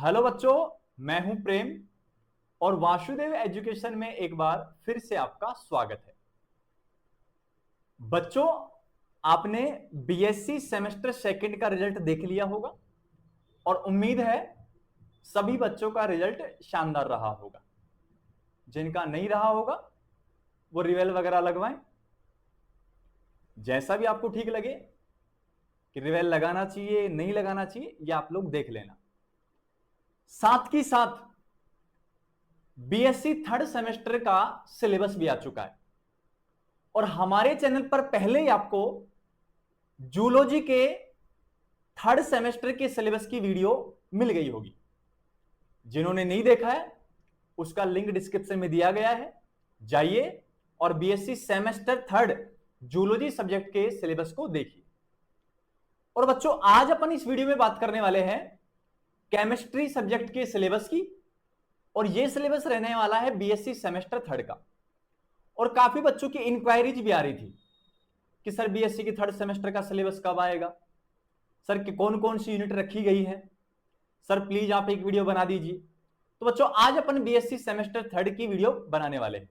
Hello बच्चों, मैं हूं प्रेम और वासुदेव एजुकेशन में एक बार फिर से आपका स्वागत है। बच्चों, आपने बीएससी सेमेस्टर सेकंड का रिजल्ट देख लिया होगा और उम्मीद है सभी बच्चों का रिजल्ट शानदार रहा होगा। जिनका नहीं रहा होगा वो रिवेल वगैरह लगवाएं, जैसा भी आपको ठीक लगे कि रिवेल लगाना चाहिए नहीं लगाना चाहिए, ये आप लोग देख लेना। साथ ही साथ बीएससी थर्ड सेमेस्टर का सिलेबस भी आ चुका है और हमारे चैनल पर पहले ही आपको जूलॉजी के थर्ड सेमेस्टर के सिलेबस की वीडियो मिल गई होगी। जिन्होंने नहीं देखा है उसका लिंक डिस्क्रिप्शन में दिया गया है, जाइए और BSc semester third zoology subject के सिलेबस को देखिए। और बच्चों, आज अपन इस वीडियो में बात करने वाले हैं केमिस्ट्री सब्जेक्ट के सिलेबस की, और यह सिलेबस रहने वाला है बीएससी सेमेस्टर थर्ड का। और काफी बच्चों की इंक्वायरीज भी आ रही थी कि सर बीएससी की थर्ड सेमेस्टर का सिलेबस कब आएगा, सर कि कौन कौन सी यूनिट रखी गई है, सर प्लीज आप एक वीडियो बना दीजिए। तो बच्चों, आज अपन बीएससी सेमेस्टर थर्ड की वीडियो बनाने वाले हैं।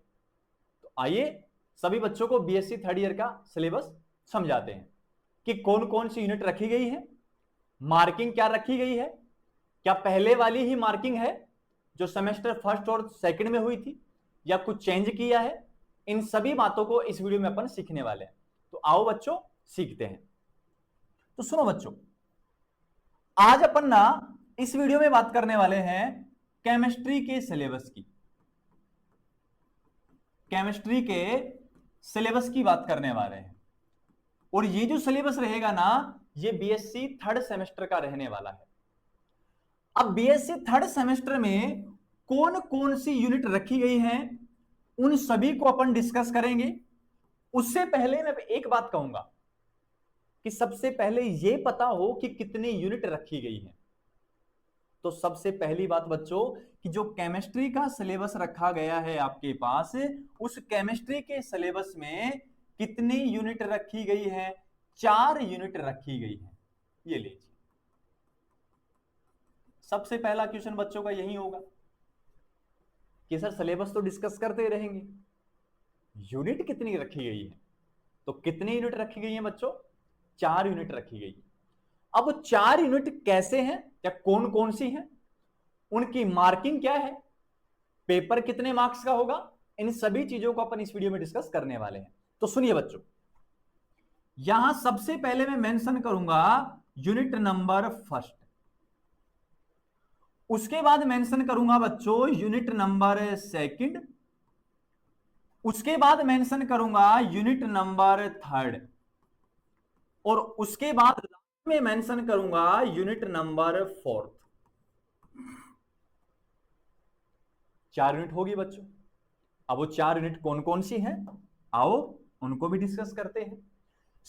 तो आइए सभी बच्चों को बीएससी थर्ड ईयर का सिलेबस समझाते हैं कि कौन कौन सी यूनिट रखी गई है, मार्किंग क्या रखी गई है, क्या पहले वाली ही मार्किंग है जो सेमेस्टर फर्स्ट और सेकंड में हुई थी या कुछ चेंज किया है। इन सभी बातों को इस वीडियो में अपन सीखने वाले हैं। तो आओ बच्चों सीखते हैं। तो सुनो बच्चों, आज अपन ना इस वीडियो में बात करने वाले हैं केमिस्ट्री के सिलेबस की। केमिस्ट्री के सिलेबस की बात करने वाले हैं और ये जो सिलेबस रहेगा ना, ये बीएससी थर्ड सेमेस्टर का रहने वाला है। अब बीएससी थर्ड सेमेस्टर में कौन कौन सी यूनिट रखी गई हैं, उन सभी को अपन डिस्कस करेंगे। उससे पहले मैं एक बात कहूंगा कि सबसे पहले यह पता हो कि कितनी यूनिट रखी गई है। तो सबसे पहली बात बच्चों कि जो केमिस्ट्री का सिलेबस रखा गया है आपके पास, उस केमिस्ट्री के सिलेबस में कितनी यूनिट रखी गई है? 4 यूनिट रखी गई है। ये लीजिए, सबसे पहला क्वेश्चन बच्चों का यही होगा कि सर सिलेबस तो डिस्कस करते रहेंगे, यूनिट कितनी रखी गई है? तो कितनी यूनिट रखी गई है बच्चों? 4 यूनिट रखी गई। अब 4 यूनिट कैसे हैं या कौन कौन सी हैं, उनकी मार्किंग क्या है, पेपर कितने मार्क्स का होगा, इन सभी चीजों को अपन इस वीडियो में डिस्कस करने वाले हैं। तो सुनिए बच्चों, यहां सबसे पहले मैं मेंशन करूंगा यूनिट नंबर फर्स्ट, उसके बाद मेंशन करूंगा बच्चों यूनिट नंबर सेकंड, उसके बाद मेंशन करूंगा यूनिट नंबर थर्ड, और उसके बाद लास्ट में मेंशन करूंगा यूनिट नंबर फोर्थ। 4 यूनिट होगी बच्चों। अब वो 4 यूनिट कौन कौन सी हैं, आओ उनको भी डिस्कस करते हैं।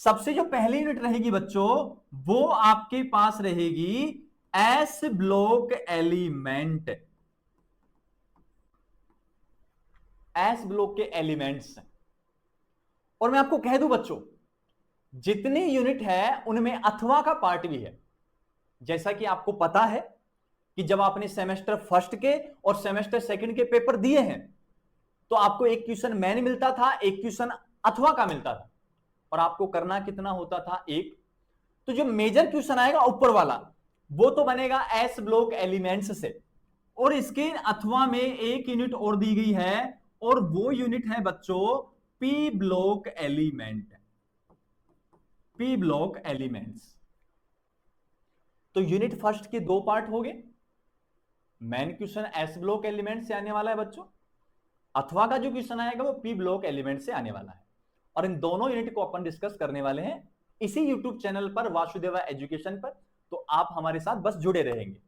सबसे जो पहली यूनिट रहेगी बच्चों, वो आपके पास रहेगी S block element. S block के एलिमेंट्स। और मैं आपको कह दूं बच्चों, जितनी यूनिट है उनमें अथवा का पार्ट भी है। जैसा कि आपको पता है कि जब आपने सेमेस्टर फर्स्ट के और सेमेस्टर सेकंड के पेपर दिए हैं तो आपको एक क्वेश्चन मैन मिलता था, एक क्वेश्चन अथवा का मिलता था, और आपको करना कितना होता था? एक। तो जो मेजर क्वेश्चन आएगा ऊपर वाला, वो तो बनेगा एस ब्लॉक एलिमेंट्स से, और इसके अथवा में एक यूनिट और दी गई है, और वो यूनिट है बच्चों P block element. P block elements. तो यूनिट फर्स्ट के 2 पार्ट हो गए। Main question S block element से आने वाला है बच्चों, अथवा का जो क्वेश्चन आएगा वो पी ब्लॉक एलिमेंट से आने वाला है, और इन दोनों यूनिट को अपन डिस्कस करने वाले हैं इसी यूट्यूब चैनल पर, वासुदेवा एजुकेशन पर। तो आप हमारे साथ बस जुड़े रहेंगे।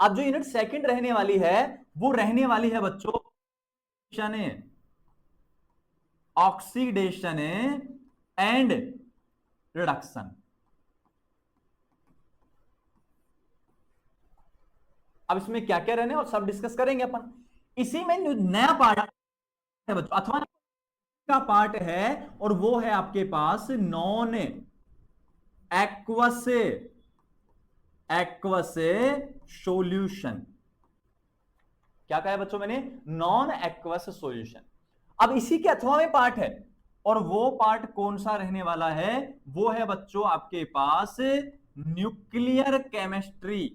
अब जो यूनिट सेकंड रहने वाली है वो रहने वाली है बच्चों ऑक्सीडेशन एंड रिडक्शन। अब इसमें क्या क्या रहने और सब डिस्कस करेंगे अपन। इसी में नया पार्ट है बच्चों, अथवा का पार्ट है, और वो है आपके पास नॉन एक्वस एक्वस सॉल्यूशन। क्या कहा है बच्चों मैंने? Non aqueous solution. अब इसी के अथवा में पार्ट है, और वो पार्ट कौन सा रहने वाला है? वो है बच्चों आपके पास न्यूक्लियर केमिस्ट्री।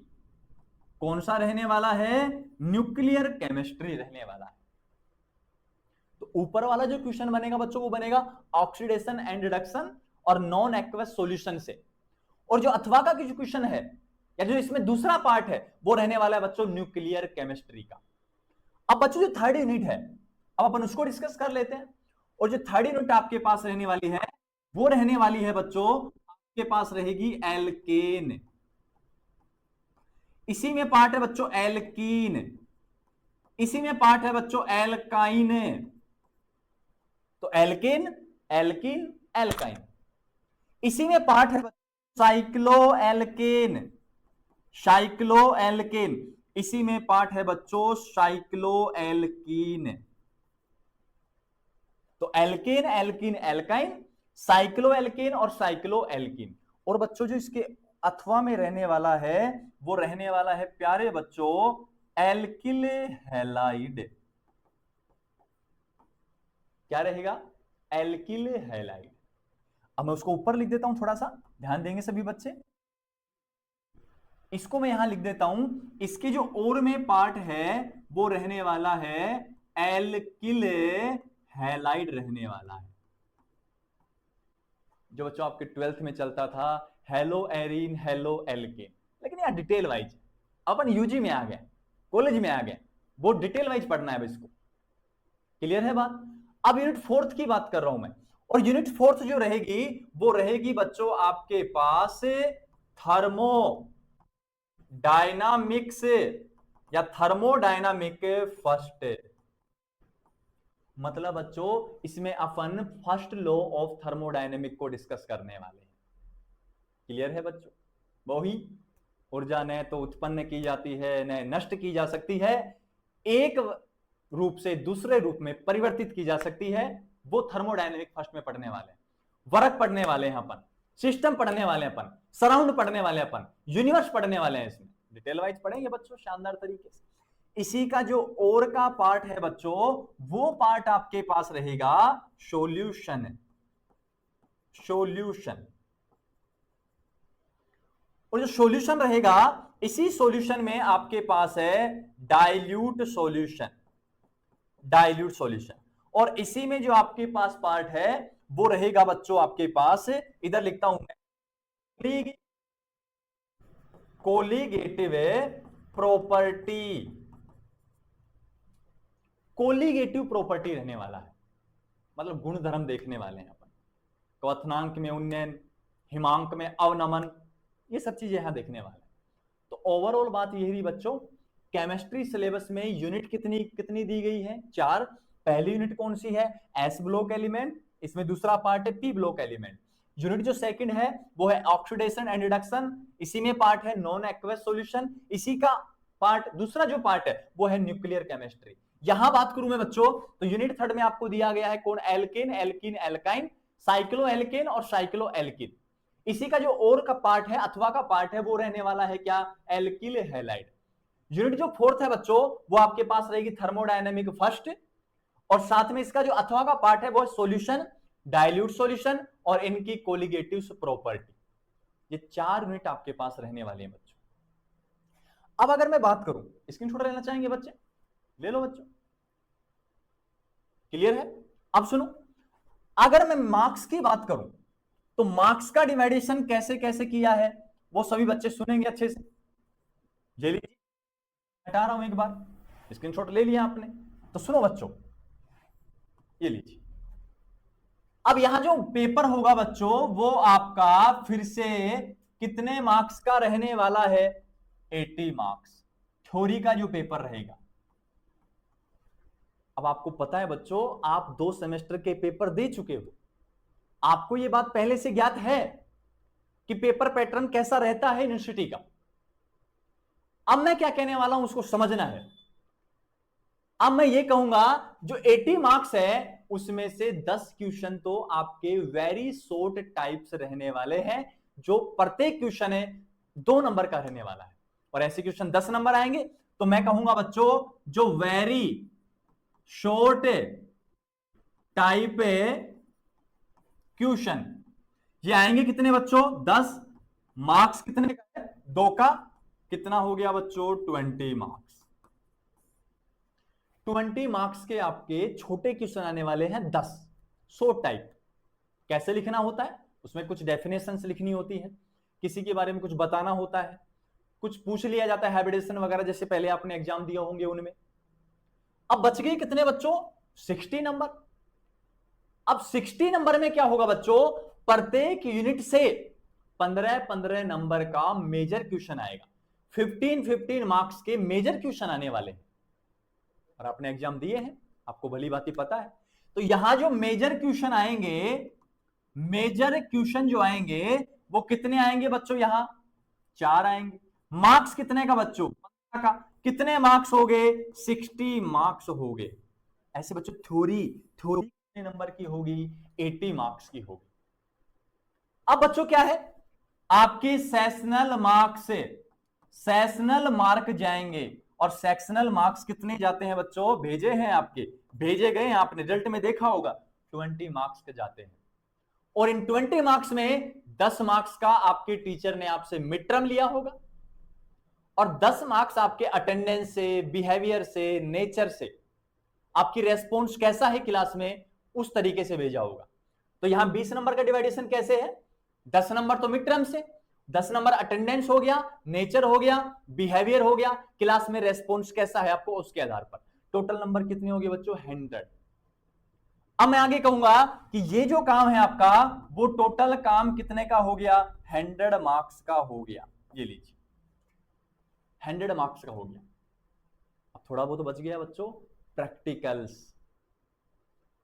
कौन सा रहने वाला है? न्यूक्लियर केमिस्ट्री रहने वाला है। तो ऊपर वाला जो क्वेश्चन बनेगा बच्चों वो बनेगा ऑक्सीडेशन एंड रिडक्शन और नॉन एक्वस सॉल्यूशन से, और जो अथवा का जो क्वेश्चन है या जो इसमें दूसरा पार्ट है वो रहने वाला है बच्चों न्यूक्लियर केमिस्ट्री का। अब बच्चों जो थर्ड यूनिट है, अब अपन उसको डिस्कस कर लेते हैं। और जो थर्ड यूनिट आपके पास रहने वाली है वो रहने वाली है बच्चों, आपके पास रहेगी एल्केन। इसी में पार्ट है बच्चों एल्कीन, इसी में पार्ट है बच्चों एल्काइन। तो एल्केन, एल्कीन, एल्काइन। इसी में पार्ट है साइक्लो एल्केन, साइक्लो एल्केन। इसी में पार्ट है बच्चों साइक्लो एल्कीन। तो alkane, alkene, alkyne, cycloalkane और साइक्लो एल्कीन। और बच्चों जो इसके अथवा में रहने वाला है वो रहने वाला है प्यारे बच्चों एल्किल हैलाइड। क्या रहेगा? Alkyl halide. अब मैं उसको ऊपर लिख देता हूं, थोड़ा सा ध्यान देंगे सभी बच्चे। इसको मैं यहां लिख देता हूं, इसके जो और में पार्ट है वो रहने वाला है एल्किल हैलाइड रहने वाला है। जो बच्चों आपके 12th में चलता था हेलो एरीन, हेलो एल्केन, लेकिन यार डिटेल वाइज अपन यूजी में आ गए, कॉलेज में आ गए, वो डिटेल वाइज पढ़ना है इसको। क्लियर है बात? अब यूनिट फोर्थ की बात कर रहा हूं मैं, और यूनिट फोर्थ जो रहेगी वो रहेगी बच्चों आपके पास थर्मो डायनामिक्स या थर्मोडायनामिक फर्स्ट। मतलब बच्चों इसमें अपन फर्स्ट लॉ ऑफ थर्मोडायनेमिक को डिस्कस करने वाले हैं। क्लियर है बच्चों? वही ऊर्जा न तो उत्पन्न की जाती है न नष्ट की जा सकती है, एक रूप से दूसरे रूप में परिवर्तित की जा सकती है। वो थर्मोडायनेमिक फर्स्ट में पढ़ने वाले हैं, वर्क पढ़ने वाले हैं अपन, सिस्टम पढ़ने वाले हैं अपन, सराउंड पढ़ने वाले हैं अपन, यूनिवर्स पढ़ने वाले हैं। इसमें डिटेल वाइज पढ़ेंगे बच्चों शानदार तरीके से। इसी का जो और का पार्ट है बच्चों वो पार्ट आपके पास रहेगा सॉल्यूशन, सॉल्यूशन। और जो सॉल्यूशन रहेगा इसी सॉल्यूशन में आपके पास है डाइल्यूट सॉल्यूशन, डाइल्यूट सॉल्यूशन। और इसी में जो आपके पास पार्ट है वो रहेगा बच्चों आपके पास, इधर लिखता हूं मैं, कोलिगेटिव प्रॉपर्टी, कोलिगेटिव प्रॉपर्टी रहने वाला है। मतलब गुण धर्म देखने वाले हैं अपन, क्वथनांक में उन्नयन, हिमांक में अवनमन, ये सब चीजें यहां देखने वाले हैं। तो ओवरऑल बात यही रही बच्चों, केमिस्ट्री सिलेबस में यूनिट कितनी कितनी दी गई है? 4। पहली यूनिट कौन सी है? एस ब्लॉक एलिमेंट, इसमें दूसरा पार्ट है पी ब्लॉक एलिमेंट। यूनिट जो सेकंड है वो है ऑक्सीडेशन एंड रिडक्शन, इसी में पार्ट है नॉन एक्वस सॉल्यूशन, इसी का पार्ट दूसरा जो पार्ट है वो है न्यूक्लियर केमिस्ट्री। यहां बात करूं मैं बच्चों तो यूनिट थर्ड में आपको दिया गया है कौन? Alkane, alkene, alkyne, cycloalkane और साइक्लो एल्कीन। इसी का जो और का पार्ट है अथवा का पार्ट है वो रहने वाला है क्या? Alkyl halide. यूनिट जो फोर्थ है बच्चों वो आपके पास रहेगी थर्मोडायनेमिक फर्स्ट, और साथ में इसका जो अथवा का पार्ट है वो है सॉल्यूशन, डाइल्यूट सॉल्यूशन और इनकी कोलिगेटिव प्रॉपर्टी। ये 4 यूनिट आपके पास रहने वाले हैं बच्चों। अब अगर मैं बात करूं, स्क्रीनशॉट लेना चाहेंगे बच्चे? ले लो बच्चों। क्लियर है? अब सुनो, अगर मैं मार्क्स की बात करूं तो मार्क्स का डिवाइडेशन कैसे कैसे किया है वो सभी बच्चे सुनेंगे अच्छे से। ले लीजिए, हटा रहा हूं एक बार, स्क्रीनशॉट ले लिया आपने तो सुनो बच्चों, ये लीजिए। अब यहां जो पेपर होगा बच्चों वो आपका फिर से कितने मार्क्स का रहने वाला है? 80 मार्क्स थ्योरी का जो पेपर रहेगा। अब आपको पता है बच्चों आप 2 सेमेस्टर के पेपर दे चुके हो, आपको यह बात पहले से ज्ञात है कि पेपर पैटर्न कैसा रहता है यूनिवर्सिटी का। अब मैं क्या कहने वाला हूं उसको समझना है। अब मैं ये कहूंगा जो 80 मार्क्स है उसमें से 10 क्वेश्चन तो आपके वेरी शॉर्ट टाइप्स रहने वाले हैं, जो प्रत्येक क्वेश्चन है 2 नंबर का रहने वाला है। और ऐसे क्वेश्चन 10 नंबर आएंगे तो मैं कहूंगा बच्चों जो वेरी शॉर्ट टाइप क्वेश्चन ये आएंगे कितने बच्चों 10, मार्क्स कितने का है 2 का, कितना हो गया बच्चों 20 मार्क्स। 20 मार्क्स के आपके छोटे क्वेश्चन आने वाले हैं 10 शॉर्ट टाइप। कैसे लिखना होता है, उसमें कुछ डेफिनेशंस लिखनी होती है, किसी के बारे में कुछ बताना होता है, कुछ पूछ लिया जाता है हैबिटेशन वगैरह, जैसे पहले आपने एग्जाम दिया होंगे उनमें। अब बच गए कितने बच्चों 60 नंबर। अब 60 नंबर में क्या होगा बच्चों, प्रत्येक यूनिट से 15-15 नंबर का मेजर क्वेश्चन आएगा। 15-15 मार्क्स के मेजर क्वेश्चन आने वाले हैं और आपने एग्जाम दिए हैं, आपको भली बात ही पता है। तो यहां जो मेजर क्वेश्चन आएंगे, मेजर क्वेश्चन जो आएंगे वो कितने आएंगे बच्चों, यहां 4 आएंगे। मार्क्स कितने का बच्चों 15 का, कितने मार्क्स हो गए 60 मार्क्स हो गए। ऐसे बच्चों थ्योरी कितने नंबर की होगी 80 मार्क्स की होगी। अब बच्चों क्या है, आपके सेशनल मार्क्स से सेशनल मार्क जाएंगे और सेक्शनल मार्क्स कितने जाते हैं बच्चों, भेजे हैं आपके, भेजे गए हैं, आपने रिजल्ट में देखा होगा 20 मार्क्स के जाते हैं। और इन 20 मार्क्स में 10 मार्क्स का आपके टीचर ने आपसे मिड टर्म लिया होगा और 10 मार्क्स आपके अटेंडेंस से, बिहेवियर से, नेचर से, आपकी रेस्पॉन्स कैसा है क्लास में, उस तरीके से भेजा होगा। तो यहां 20 नंबर का डिवाइडेशन कैसे है, 10 नंबर तो मिड टर्म से, 10 नंबर अटेंडेंस हो गया, नेचर हो गया, बिहेवियर हो गया, क्लास में रेस्पॉन्स कैसा है आपको उसके आधार पर टोटल नंबर कितने हो गए बच्चों 100। अब मैं आगे कहूंगा कि ये जो काम है आपका वो टोटल काम कितने का हो गया 100 मार्क्स का हो गया। ये लीजिए 100 मार्क्स का हो गया। अब थोड़ा बहुत बच गया बच्चों प्रैक्टिकल्स,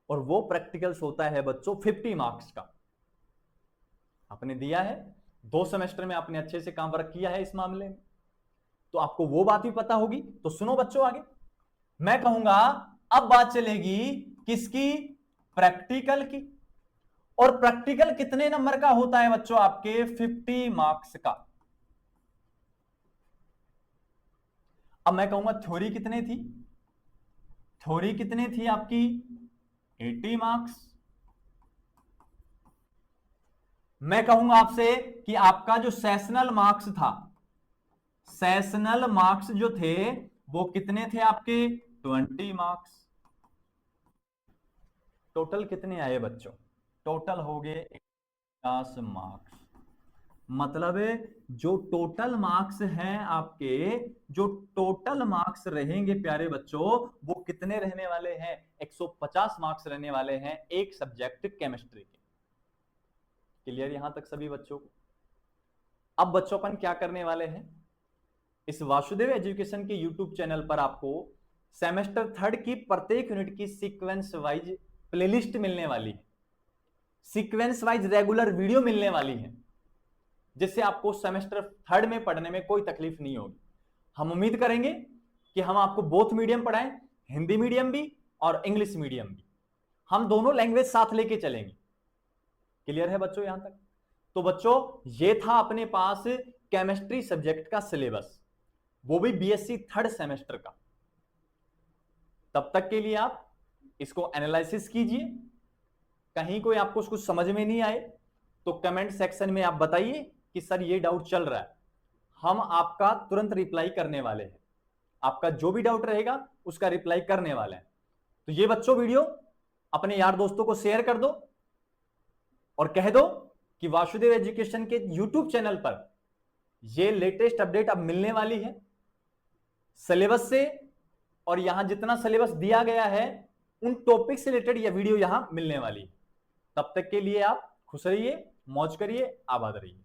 और वो प्रैक्टिकल्स होता है बच्चों 50 मार्क्स का। आपने दिया है 2 सेमेस्टर में, आपने अच्छे से काम वर्क किया है इस मामले में, तो आपको वो बात भी पता होगी। तो सुनो बच्चों आगे मैं कहूंगा अब बात चलेगी किसकी, प्रैक्टिकल की। और प्रैक्टिकल कितने नंबर का होता है बच्चों आपके 50 मार्क्स का। अब मैं कहूंगा थ्योरी कितने थी, थ्योरी कितने थी आपकी 80 मार्क्स। मैं कहूंगा आपसे कि आपका जो सेशनल मार्क्स था, सेशनल मार्क्स जो थे वो कितने थे आपके 20 मार्क्स। टोटल कितने आए बच्चों, टोटल हो गए 50 मार्क्स। मतलब जो टोटल मार्क्स हैं आपके, जो टोटल मार्क्स रहेंगे प्यारे बच्चों वो कितने रहने वाले हैं 150 मार्क्स रहने वाले हैं एक सब्जेक्ट केमिस्ट्री के। क्लियर यहां तक सभी बच्चों को। अब बच्चों अपन क्या करने वाले हैं, इस वासुदेव एजुकेशन के यूट्यूब चैनल पर आपको सेमेस्टर 3 की प्रत्येक यूनिट की सीक्वेंस वाइज प्लेलिस्ट मिलने वाली है, सीक्वेंस वाइज रेगुलर वीडियो मिलने वाली है, जिससे आपको सेमेस्टर 3 में पढ़ने में कोई तकलीफ नहीं होगी। हम उम्मीद करेंगे कि हम आपको बोथ मीडियम पढ़ाएं, हिंदी मीडियम भी और इंग्लिश मीडियम भी, हम दोनों लैंग्वेज साथ लेके चलेंगे। क्लियर है बच्चों यहां तक। तो बच्चों ये था अपने पास केमिस्ट्री सब्जेक्ट का सिलेबस, वो भी बीएससी 3rd सेमेस्टर का। तब तक के लिए आप इसको एनालिसिस कीजिए, कहीं कोई आपको कुछ समझ में नहीं आए तो कमेंट सेक्शन में आप बताइए कि सर ये डाउट चल रहा है, हम आपका तुरंत रिप्लाई करने वाले हैं, आपका जो भी डाउट रहेगा उसका रिप्लाई करने वाले हैं। तो ये बच्चों वीडियो अपने यार दोस्तों को शेयर कर दो और कह दो कि वासुदेव एजुकेशन के यूट्यूब चैनल पर ये लेटेस्ट अपडेट अब मिलने वाली है सिलेबस से, और यहां जितना सिलेबस दिया गया है उन टॉपिक से रिलेटेड यह वीडियो यहां मिलने वाली है। तब तक के लिए आप खुश रहिए, मौज करिए, आबाद रहिए।